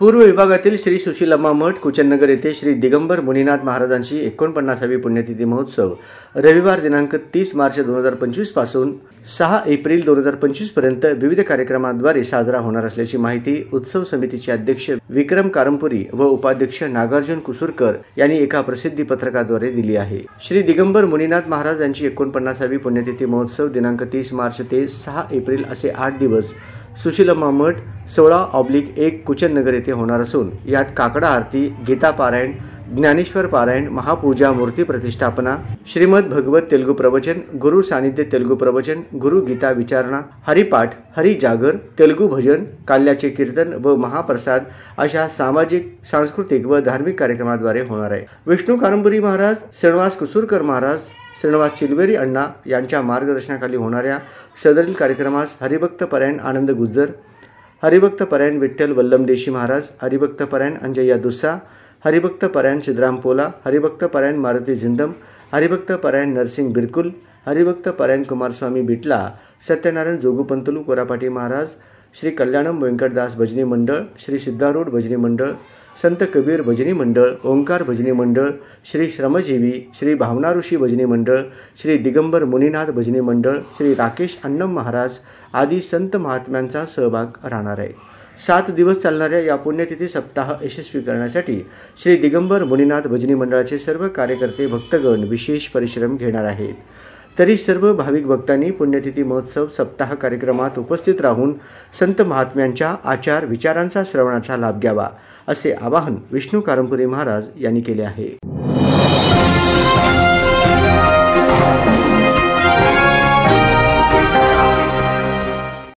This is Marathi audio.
पूर्व विभागातील श्री सुशीलम्मा मठ कुचननगर येथे श्री दिगंबर मुनीनाथ महाराजांची 49वी पुण्यतिथी महोत्सव रविवार दिनांक 30 मार्च 2025 पासून 6 एप्रिल 2025 पर्यंत विविध कार्यक्रमांद्वारे साजरा होणार असल्याची माहिती उत्सव समितीचे अध्यक्ष विक्रम कारंपुरी व उपाध्यक्ष नागार्जुन कुसुरकर यांनी एका प्रसिद्धी पत्रकाद्वारे दिली आहे। श्री दिगंबर मुनीनाथ महाराज यांची 49वी पुण्यतिथी महोत्सव दिनांक 30 मार्च ते 6 एप्रिल असे 8 दिवस सुशीलम्मा मठ 16/1 कुचननगर येथे होणार असून यात काकडा आरती, गीता पारायण, ज्ञानेश्वर पारायण, महापूजा, मूर्ती प्रतिष्ठापना, श्रीमद भगवत तेलुगू प्रवचन, गुरु सानिध्य तेलुगू प्रवचन, गुरु गीता विचारणा, हरिपाठ, हरि जागर, तेलुगू भजन, काल्याचे कीर्तन व महाप्रसाद अशा सामाजिक, सांस्कृतिक व धार्मिक कार्यक्रमाद्वारे होणार आहे। विष्णू कारंपुरी महाराज, श्रीनिवास कुसुरकर महाराज, श्रीनिवास चिलवेरी अण्णा यांच्या मार्गदर्शनाखाली होणाऱ्या सदरील कार्यक्रमास हरिभक्त परायण आनंद गुज्जर, हरिभक्त परायण विठ्ठल वल्लमदेशी महाराज, हरिभक्त परायण अंजय्या दुस्सा, हरिभक्त परायण सिद्धराम पोला, हरिभक्त परायण मारुती जिंदम, हरिभक्त परायण नरसिंग बिरकुल, हरिभक्त परायण कुमारस्वामी बिटला, सत्यनारायण जोगुपंतलू कोरापाटी महाराज, श्री कल्याणम वेंकटदास भजनी मंडळ, श्री सिद्धारूढ भजनी मंडळ, संत कबीर भजनी मंडळ, ओंकार भजनी मंडळ, श्री श्रमजीवी, श्री भावना ऋषी भजनी मंडळ, श्री दिगंबर मुनीनाथ भजनी मंडळ, श्री राकेश अण्णम महाराज आदी संत महात्म्यांचा सहभाग राहणार आहे। 7 दिवस चालणाऱ्या या पुण्यतिथी सप्ताह यशस्वी करण्यासाठी श्री दिगंबर मुनीनाथ भजनी मंडळाचे सर्व कार्यकर्ते भक्तगण विशेष परिश्रम घेणार आहेत। तरी सर्व भाविक भक्तांनी पुण्यतिथी महोत्सव सप्ताह कार्यक्रमात उपस्थित राहून संत महात्म्यांच्या आचार विचारांचा श्रवणाचा लाभ घ्यावा असे आवाहन विष्णू कारंपुरी महाराज यांनी केले आहे।